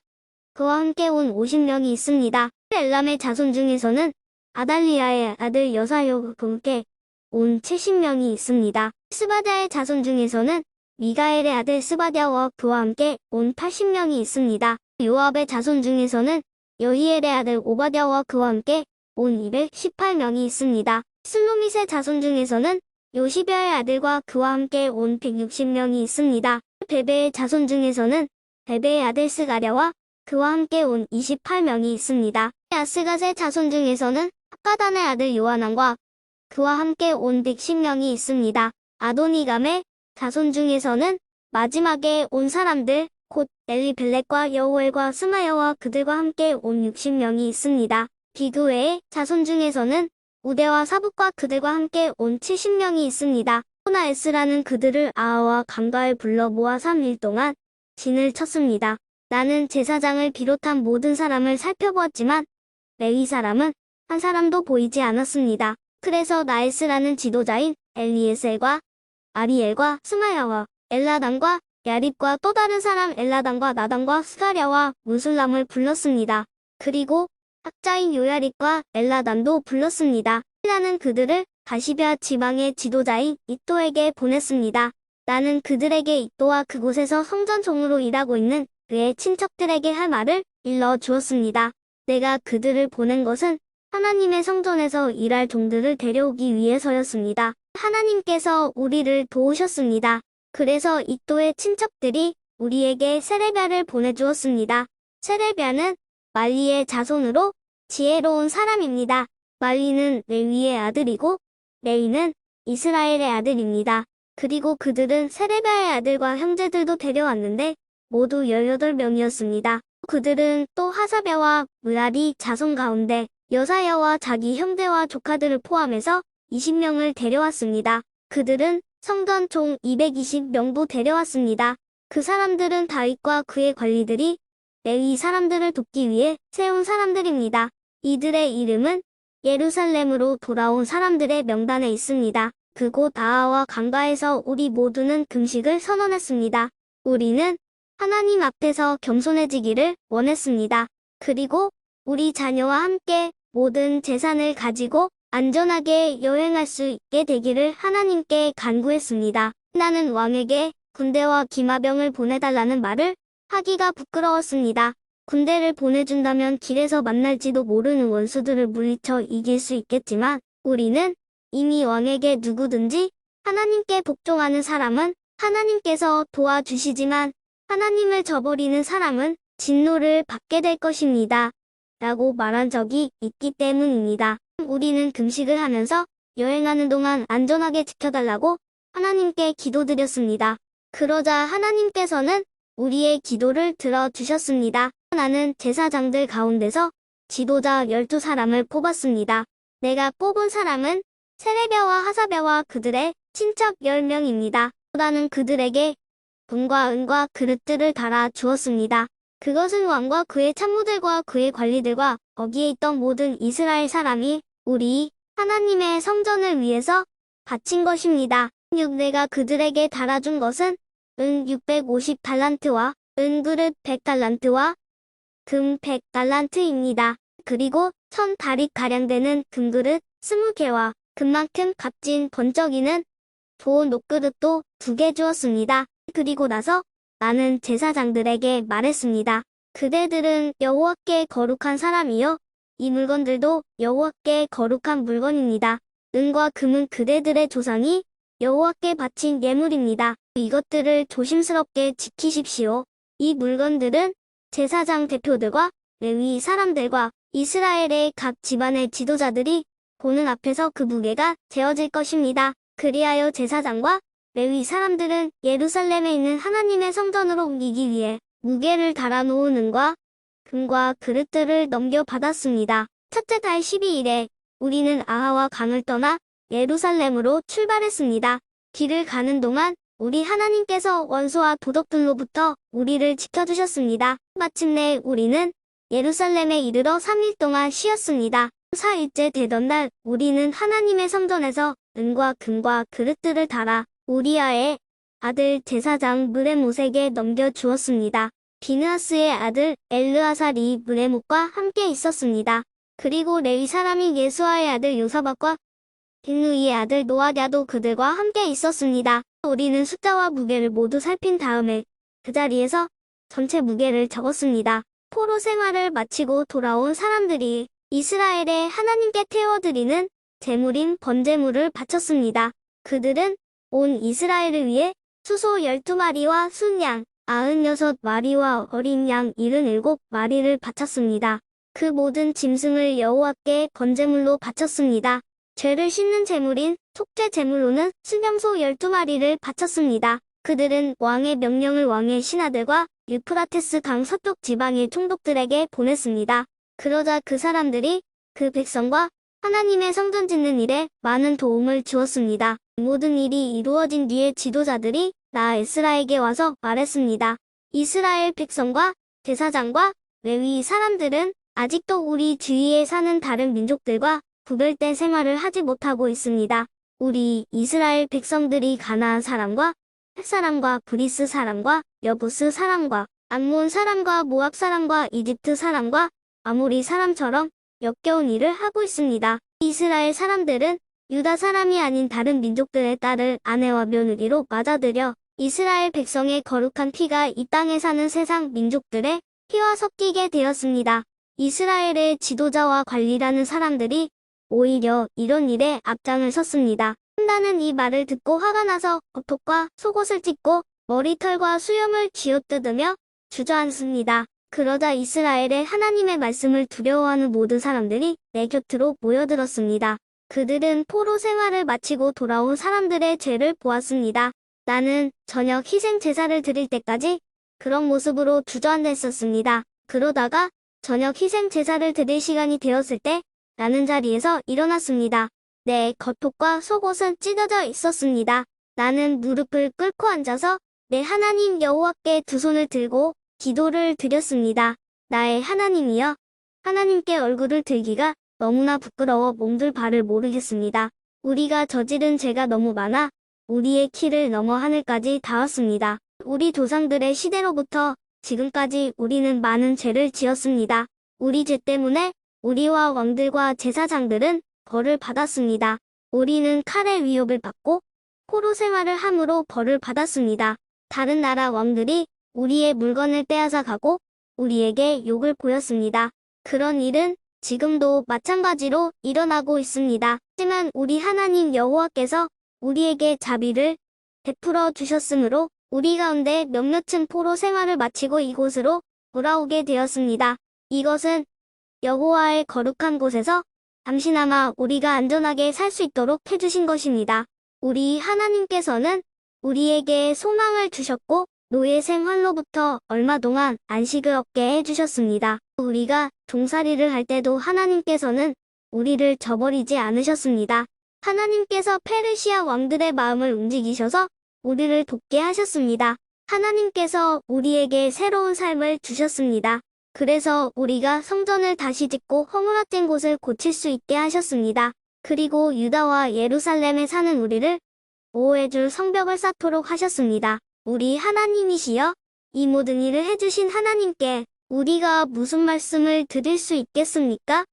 그와 함께 온 50명이 있습니다. 엘람의 자손 중에서는 아달리아의 아들 여사요와 함께 온 70명이 있습니다. 스바랴의 자손 중에서는 미가엘의 아들 스바랴와 그와 함께 온 80명이 있습니다. 요압의 자손 중에서는 여히엘의 아들 오바댜와 그와 함께 온 218명이 있습니다. 슬로밋의 자손 중에서는 요시비아의 아들과 그와 함께 온 160명이 있습니다. 베베의 자손 중에서는 베베의 아들 스가랴와 그와 함께 온 28명이 있습니다. 아스갓의 자손 중에서는 학가단의 아들 요하난과 그와 함께 온 110명이 있습니다. 아도니감의 자손 중에서는 마지막에 온 사람들, 곧 엘리벨렉과 여호엘과 스마야와 그들과 함께 온 60명이 있습니다. 비그웨의 자손 중에서는 우대와 사북과 그들과 함께 온 70명이 있습니다. 호나 에스라는 그들을 아하와 감가에 불러 모아 3일 동안 진을 쳤습니다. 나는 제사장을 비롯한 모든 사람을 살펴보았지만 레위 사람은 한 사람도 보이지 않았습니다. 그래서 나에스라는 지도자인 엘리에셀과 아리엘과 스마야와 엘라단과 야립과 또 다른 사람 엘라단과 나단과 스가랴와 무술람을 불렀습니다. 그리고 학자인 요야립과 엘라단도 불렀습니다. 나는 그들을 가시베아 지방의 지도자인 이또에게 보냈습니다. 나는 그들에게 이또와 그곳에서 성전 종으로 일하고 있는 그의 친척들에게 할 말을 일러 주었습니다. 내가 그들을 보낸 것은 하나님의 성전에서 일할 종들을 데려오기 위해서였습니다. 하나님께서 우리를 도우셨습니다. 그래서 이또의 친척들이 우리에게 세레비아를 보내주었습니다. 세레비아는 말리의 자손으로 지혜로운 사람입니다. 말리는 레위의 아들이고 레이는 이스라엘의 아들입니다. 그리고 그들은 세레비아의 아들과 형제들도 데려왔는데 모두 18명이었습니다. 그들은 또 하사랴와 무라리 자손 가운데 여사야와 자기 형제와 조카들을 포함해서 20명을 데려왔습니다. 그들은 성전 총 220명도 데려왔습니다. 그 사람들은 다윗과 그의 관리들이 레위 사람들을 돕기 위해 세운 사람들입니다. 이들의 이름은 예루살렘으로 돌아온 사람들의 명단에 있습니다. 그곳 아하와 강가에서 우리 모두는 금식을 선언했습니다. 우리는 하나님 앞에서 겸손해지기를 원했습니다. 그리고 우리 자녀와 함께 모든 재산을 가지고 안전하게 여행할 수 있게 되기를 하나님께 간구했습니다. 나는 왕에게 군대와 기마병을 보내달라는 말을 하기가 부끄러웠습니다. 군대를 보내준다면 길에서 만날지도 모르는 원수들을 물리쳐 이길 수 있겠지만 우리는 이미 왕에게 누구든지 하나님께 복종하는 사람은 하나님께서 도와주시지만 하나님을 저버리는 사람은 진노를 받게 될 것입니다. 라고 말한 적이 있기 때문입니다. 우리는 금식을 하면서 여행하는 동안 안전하게 지켜달라고 하나님께 기도드렸습니다. 그러자 하나님께서는 우리의 기도를 들어주셨습니다. 나는 제사장들 가운데서 지도자 12사람을 뽑았습니다. 내가 뽑은 사람은 세레비아와 하사랴와 그들의 친척 10명입니다. 나는 그들에게 금과 은과 그릇들을 달아 주었습니다. 그것은 왕과 그의 참모들과 그의 관리들과 거기에 있던 모든 이스라엘 사람이 우리 하나님의 성전을 위해서 바친 것입니다. 내가 그들에게 달아준 것은 은 650달란트와 은그릇 100달란트와 금 100달란트입니다. 그리고 1000다릭가량 되는 금그릇 20개와 금만큼 값진 번쩍이는 좋은 녹그릇도 2개 주었습니다. 그리고 나서 나는 제사장들에게 말했습니다. 그대들은 여호와께 거룩한 사람이요. 이 물건들도 여호와께 거룩한 물건입니다. 은과 금은 그대들의 조상이 여호와께 바친 예물입니다. 이것들을 조심스럽게 지키십시오. 이 물건들은 제사장 대표들과 레위 사람들과 이스라엘의 각 집안의 지도자들이 보는 앞에서 그 무게가 재어질 것입니다. 그리하여 제사장과 레위 사람들은 예루살렘에 있는 하나님의 성전으로 옮기기 위해 무게를 달아놓은 은과 금과 그릇들을 넘겨받았습니다. 첫째 달 12일에 우리는 아하와 강을 떠나 예루살렘으로 출발했습니다. 길을 가는 동안 우리 하나님께서 원수와 도적들로부터 우리를 지켜주셨습니다. 마침내 우리는 예루살렘에 이르러 3일 동안 쉬었습니다. 4일째 되던 날 우리는 하나님의 성전에서 은과 금과 그릇들을 달아 우리아의 아들 제사장 무레못에게 넘겨주었습니다. 비느하스의 아들 엘르아살이 무레못과 함께 있었습니다. 그리고 레위 사람인 예수아의 아들 요사박과 빈누이의 아들 노아랴도 그들과 함께 있었습니다. 우리는 숫자와 무게를 모두 살핀 다음에 그 자리에서 전체 무게를 적었습니다. 포로 생활을 마치고 돌아온 사람들이 이스라엘의 하나님께 태워드리는 제물인 번제물을 바쳤습니다. 그들은 온 이스라엘을 위해 수소 12마리와 순양 96마리와 어린 양 77마리를 바쳤습니다. 그 모든 짐승을 여호와께 번제물로 바쳤습니다. 죄를 씻는 제물인 속죄 제물로는 순염소 12마리를 바쳤습니다. 그들은 왕의 명령을 왕의 신하들과 유프라테스 강 서쪽 지방의 총독들에게 보냈습니다. 그러자 그 사람들이 그 백성과 하나님의 성전 짓는 일에 많은 도움을 주었습니다. 모든 일이 이루어진 뒤에 지도자들이 나 에스라에게 와서 말했습니다. 이스라엘 백성과 제사장과 레위 사람들은 아직도 우리 주위에 사는 다른 민족들과 구별된 생활을 하지 못하고 있습니다. 우리 이스라엘 백성들이 가나안 사람과 헷 사람과 브리스 사람과 여부스 사람과 암몬 사람과 모압 사람과 이집트 사람과 아모리 사람처럼 역겨운 일을 하고 있습니다. 이스라엘 사람들은 유다 사람이 아닌 다른 민족들의 딸을 아내와 며느리로 맞아들여 이스라엘 백성의 거룩한 피가 이 땅에 사는 세상 민족들의 피와 섞이게 되었습니다. 이스라엘의 지도자와 관리라는 사람들이 오히려 이런 일에 앞장을 섰습니다. 나는 이 말을 듣고 화가 나서 겉옷과 속옷을 찢고 머리털과 수염을 쥐어뜯으며 주저앉습니다. 그러자 이스라엘의 하나님의 말씀을 두려워하는 모든 사람들이 내 곁으로 모여들었습니다. 그들은 포로 생활을 마치고 돌아온 사람들의 죄를 보았습니다. 나는 저녁 희생 제사를 드릴 때까지 그런 모습으로 주저앉아 있었습니다. 그러다가 저녁 희생 제사를 드릴 시간이 되었을 때 나는 자리에서 일어났습니다. 내 겉옷과 속옷은 찢어져 있었습니다. 나는 무릎을 꿇고 앉아서 내 하나님 여호와께 두 손을 들고 기도를 드렸습니다. 나의 하나님이여, 하나님께 얼굴을 들기가 너무나 부끄러워 몸둘 바를 모르겠습니다. 우리가 저지른 죄가 너무 많아 우리의 키를 넘어 하늘까지 닿았습니다. 우리 조상들의 시대로부터 지금까지 우리는 많은 죄를 지었습니다. 우리 죄 때문에 우리와 왕들과 제사장들은 벌을 받았습니다. 우리는 칼의 위협을 받고 포로 생활을 함으로 벌을 받았습니다. 다른 나라 왕들이 우리의 물건을 빼앗아 가고 우리에게 욕을 보였습니다. 그런 일은 지금도 마찬가지로 일어나고 있습니다. 하지만 우리 하나님 여호와께서 우리에게 자비를 베풀어 주셨으므로 우리 가운데 몇몇은 포로 생활을 마치고 이곳으로 돌아오게 되었습니다. 이것은 여호와의 거룩한 곳에서 잠시나마 우리가 안전하게 살 수 있도록 해주신 것입니다. 우리 하나님께서는 우리에게 소망을 주셨고 노예 생활로부터 얼마 동안 안식을 얻게 해주셨습니다. 우리가 종살이를 할 때도 하나님께서는 우리를 저버리지 않으셨습니다. 하나님께서 페르시아 왕들의 마음을 움직이셔서 우리를 돕게 하셨습니다. 하나님께서 우리에게 새로운 삶을 주셨습니다. 그래서 우리가 성전을 다시 짓고 허물어진 곳을 고칠 수 있게 하셨습니다. 그리고 유다와 예루살렘에 사는 우리를 보호해줄 성벽을 쌓도록 하셨습니다. 우리 하나님이시여, 이 모든 일을 해주신 하나님께 우리가 무슨 말씀을 드릴 수 있겠습니까?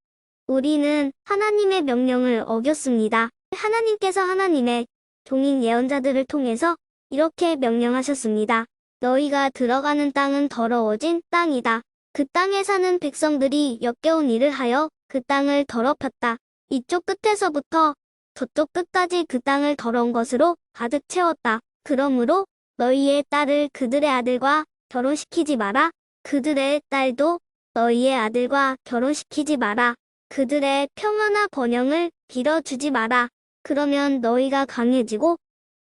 우리는 하나님의 명령을 어겼습니다. 하나님께서 하나님의 종인 예언자들을 통해서 이렇게 명령하셨습니다. 너희가 들어가는 땅은 더러워진 땅이다. 그 땅에 사는 백성들이 역겨운 일을 하여 그 땅을 더럽혔다. 이쪽 끝에서부터 저쪽 끝까지 그 땅을 더러운 것으로 가득 채웠다. 그러므로 너희의 딸을 그들의 아들과 결혼시키지 마라. 그들의 딸도 너희의 아들과 결혼시키지 마라. 그들의 평화나 번영을 빌어주지 마라. 그러면 너희가 강해지고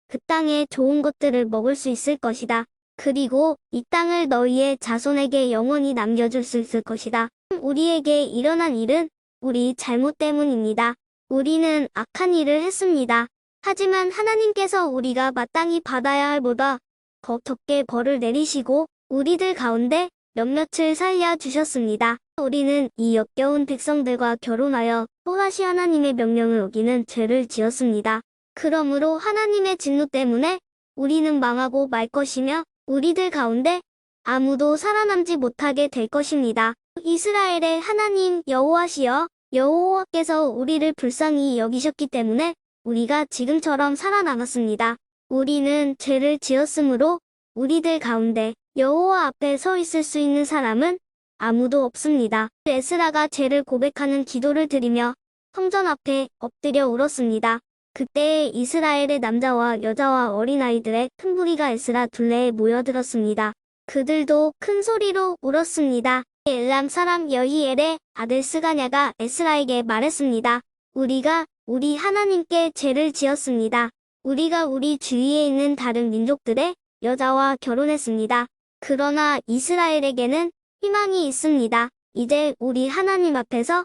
그 땅의 좋은 것들을 먹을 수 있을 것이다. 그리고 이 땅을 너희의 자손에게 영원히 남겨줄 수 있을 것이다. 우리에게 일어난 일은 우리 잘못 때문입니다. 우리는 악한 일을 했습니다. 하지만 하나님께서 우리가 마땅히 받아야 할 보다 더 적게 벌을 내리시고 우리들 가운데 몇몇을 살려주셨습니다. 우리는 이 역겨운 백성들과 결혼하여 또다시 하나님의 명령을 어기는 죄를 지었습니다. 그러므로 하나님의 진노 때문에 우리는 망하고 말 것이며 우리들 가운데 아무도 살아남지 못하게 될 것입니다. 이스라엘의 하나님 여호와시여, 여호와께서 우리를 불쌍히 여기셨기 때문에 우리가 지금처럼 살아남았습니다. 우리는 죄를 지었으므로 우리들 가운데 여호와 앞에 서 있을 수 있는 사람은 아무도 없습니다. 에스라가 죄를 고백하는 기도를 드리며 성전 앞에 엎드려 울었습니다. 그때 이스라엘의 남자와 여자와 어린아이들의 큰 무리가 에스라 둘레에 모여들었습니다. 그들도 큰 소리로 울었습니다. 엘람 사람 여히엘의 아들 스가냐가 에스라에게 말했습니다. 우리가 우리 하나님께 죄를 지었습니다. 우리가 우리 주위에 있는 다른 민족들의 여자와 결혼했습니다. 그러나 이스라엘에게는 희망이 있습니다. 이제 우리 하나님 앞에서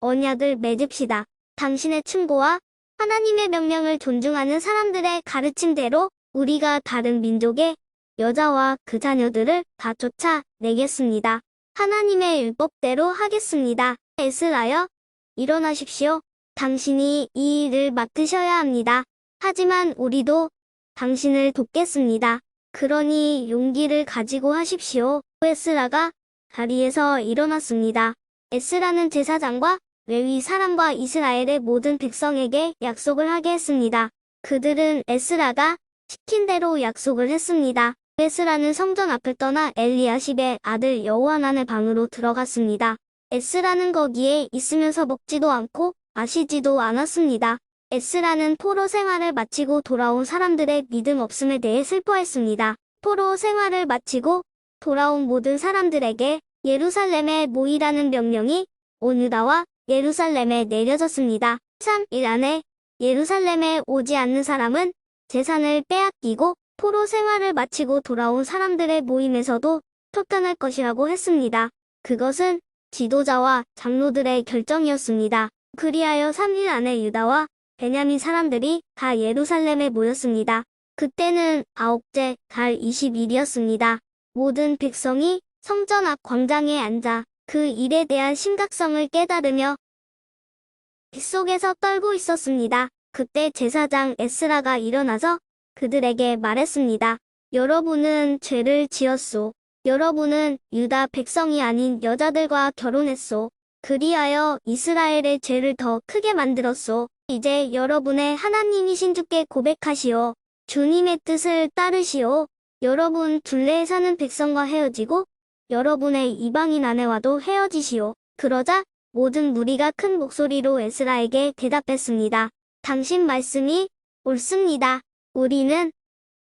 언약을 맺읍시다. 당신의 충고와 하나님의 명령을 존중하는 사람들의 가르침대로 우리가 다른 민족의 여자와 그 자녀들을 다 쫓아내겠습니다. 하나님의 율법대로 하겠습니다. 에스라여, 일어나십시오. 당신이 이 일을 맡으셔야 합니다. 하지만 우리도 당신을 돕겠습니다. 그러니 용기를 가지고 하십시오. 에스라가 자리에서 일어났습니다. 에스라는 제사장과 레위 사람과 이스라엘의 모든 백성에게 약속을 하게 했습니다. 그들은 에스라가 시킨 대로 약속을 했습니다. 에스라는 성전 앞을 떠나 엘리야십의 아들 여호하난의 방으로 들어갔습니다. 에스라는 거기에 있으면서 먹지도 않고 마시지도 않았습니다. 에스라는 포로 생활을 마치고 돌아온 사람들의 믿음 없음에 대해 슬퍼했습니다. 포로 생활을 마치고 돌아온 모든 사람들에게 예루살렘에 모이라는 명령이 온 유다와 예루살렘에 내려졌습니다. 3일 안에 예루살렘에 오지 않는 사람은 재산을 빼앗기고 포로 생활을 마치고 돌아온 사람들의 모임에서도 쫓겨날 것이라고 했습니다. 그것은 지도자와 장로들의 결정이었습니다. 그리하여 3일 안에 유다와 베냐민 사람들이 다 예루살렘에 모였습니다. 그때는 아홉째 달 20일이었습니다. 모든 백성이 성전 앞 광장에 앉아 그 일에 대한 심각성을 깨달으며 빗속에서 떨고 있었습니다. 그때 제사장 에스라가 일어나서 그들에게 말했습니다. 여러분은 죄를 지었소. 여러분은 유다 백성이 아닌 여자들과 결혼했소. 그리하여 이스라엘의 죄를 더 크게 만들었소. 이제 여러분의 하나님이신 주께 고백하시오. 주님의 뜻을 따르시오. 여러분 둘레에 사는 백성과 헤어지고 여러분의 이방인 아내와도 헤어지시오. 그러자 모든 무리가 큰 목소리로 에스라에게 대답했습니다. 당신 말씀이 옳습니다. 우리는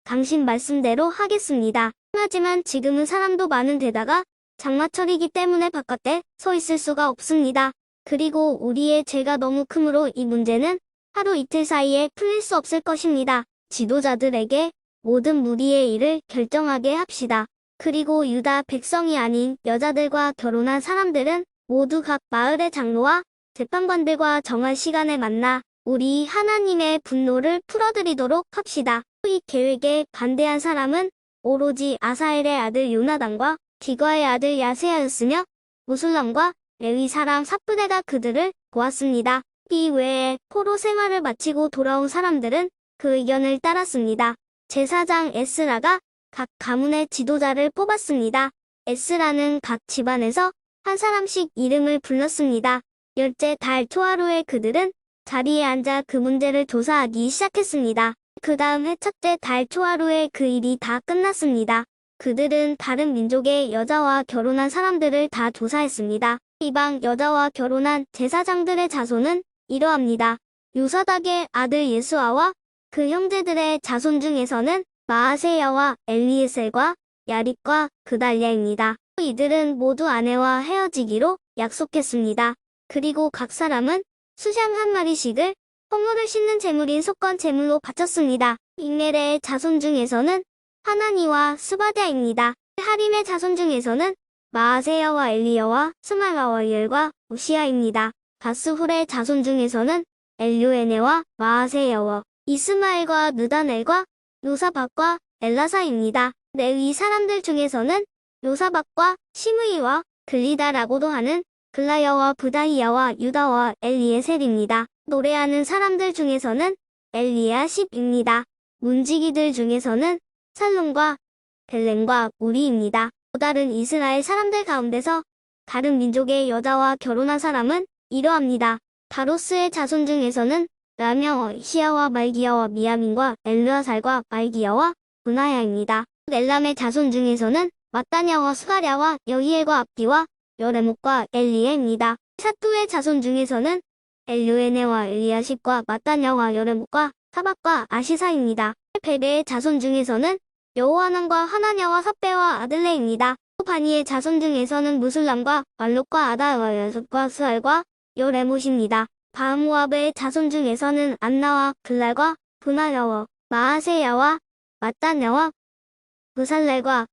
당신 말씀대로 하겠습니다. 하지만 지금은 사람도 많은 데다가 장마철이기 때문에 바깥에 서 있을 수가 없습니다. 그리고 우리의 죄가 너무 크므로 이 문제는 하루 이틀 사이에 풀릴 수 없을 것입니다. 지도자들에게 모든 무리의 일을 결정하게 합시다. 그리고 유다 백성이 아닌 여자들과 결혼한 사람들은 모두 각 마을의 장로와 재판관들과 정한 시간에 만나 우리 하나님의 분노를 풀어드리도록 합시다. 이 계획에 반대한 사람은 오로지 아사엘의 아들 요나단과 기과의 아들 야세야였으며 무술람과 레위 사람 삽브데가 그들을 도왔습니다. 이 외에 포로 생활을 마치고 돌아온 사람들은 그 의견을 따랐습니다. 제사장 에스라가 각 가문의 지도자를 뽑았습니다. 에스라는 각 집안에서 한 사람씩 이름을 불렀습니다. 열째 달 초하루에 그들은 자리에 앉아 그 문제를 조사하기 시작했습니다. 그 다음 해 첫째 달 초하루에 그 일이 다 끝났습니다. 그들은 다른 민족의 여자와 결혼한 사람들을 다 조사했습니다. 이방 여자와 결혼한 제사장들의 자손은 이러합니다. 요사닥의 아들 예수아와 그 형제들의 자손 중에서는 마아세야와 엘리에셀과 야립과 그달랴입니다. 이들은 모두 아내와 헤어지기로 약속했습니다. 그리고 각 사람은 수장 한 마리씩을 허물을 씻는 제물인 속건 제물로 바쳤습니다. 잉멜의 자손 중에서는 하나니와 스바랴입니다. 하림의 자손 중에서는 마아세야와 엘리야와 스말라와 이엘과 우시야입니다. 바스훌의 자손 중에서는 엘요에네와 마아세야와 이스마엘과 느다넬과 요사박과 엘라사입니다. 레위 사람들 중에서는 요사박과 시므이와 글리다라고도 하는 글라야와 부다이야와 유다와 엘리에셀입니다. 노래하는 사람들 중에서는 엘리야십입니다. 문지기들 중에서는 살룸과 벨렘과 우리입니다. 또 다른 이스라엘 사람들 가운데서 다른 민족의 여자와 결혼한 사람은 이러합니다. 바로스의 자손 중에서는 라명와 시야와 말기야와 미야민과 엘르아살과 말기야와 분하야입니다. 엘람의 자손 중에서는 마따냐와 수가랴와 여히엘과 압디와 여레목과 엘리에입니다. 샤뚜의 자손 중에서는 엘류에네와 엘리야십과 마따냐와 여레목과 사박과 아시사입니다. 베베의 자손 중에서는 여호하난과 하나냐와 삽배와 아들레입니다. 바니의 자손 중에서는 무술람과 말록과 아다와 여섯과 스알과 여레못입니다. 바하모아브의 자손 중에서는 안나와 글랄과 분하야와 마아세야와 마따냐와 무살렐과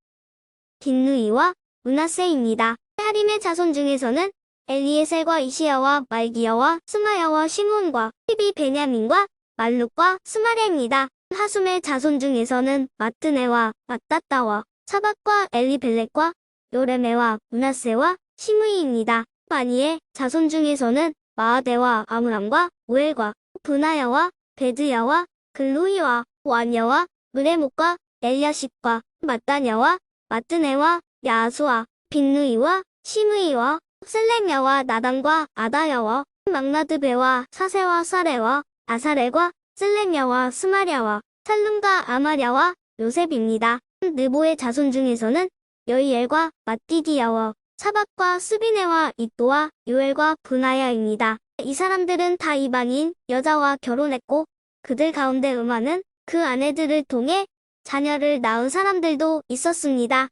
빈누이와 문하세입니다. 하림의 자손 중에서는 엘리에셀과 이시야와 말기야와 스마야와 시므온과 히비 베냐민과 말룩과 스마랴입니다. 하숨의 자손 중에서는 마뜨네와 마따따와 차박과 엘리벨렉과 요레메와 문하세와 시므이입니다. 바니의 자손 중에서는 마아데와 아므람과 우엘과 분하야와 베드야와 글루이와 완야와 무레목과 엘야십과 마따냐와 마뜨네와 야수와 빈누이와 시므이와 셀레냐와 나단과 아다야와 막나드베와 사세와 사레와 아사레과 셀레냐와 스마랴와 살룸과 아마랴와 요셉입니다. 느보의 자손 중에서는 여이엘과 마띠디야와 차박과 스비네와 이또와 요엘과 분하야입니다. 이 사람들은 다 이방인 여자와 결혼했고 그들 가운데 음하는 그 아내들을 통해 자녀를 낳은 사람들도 있었습니다.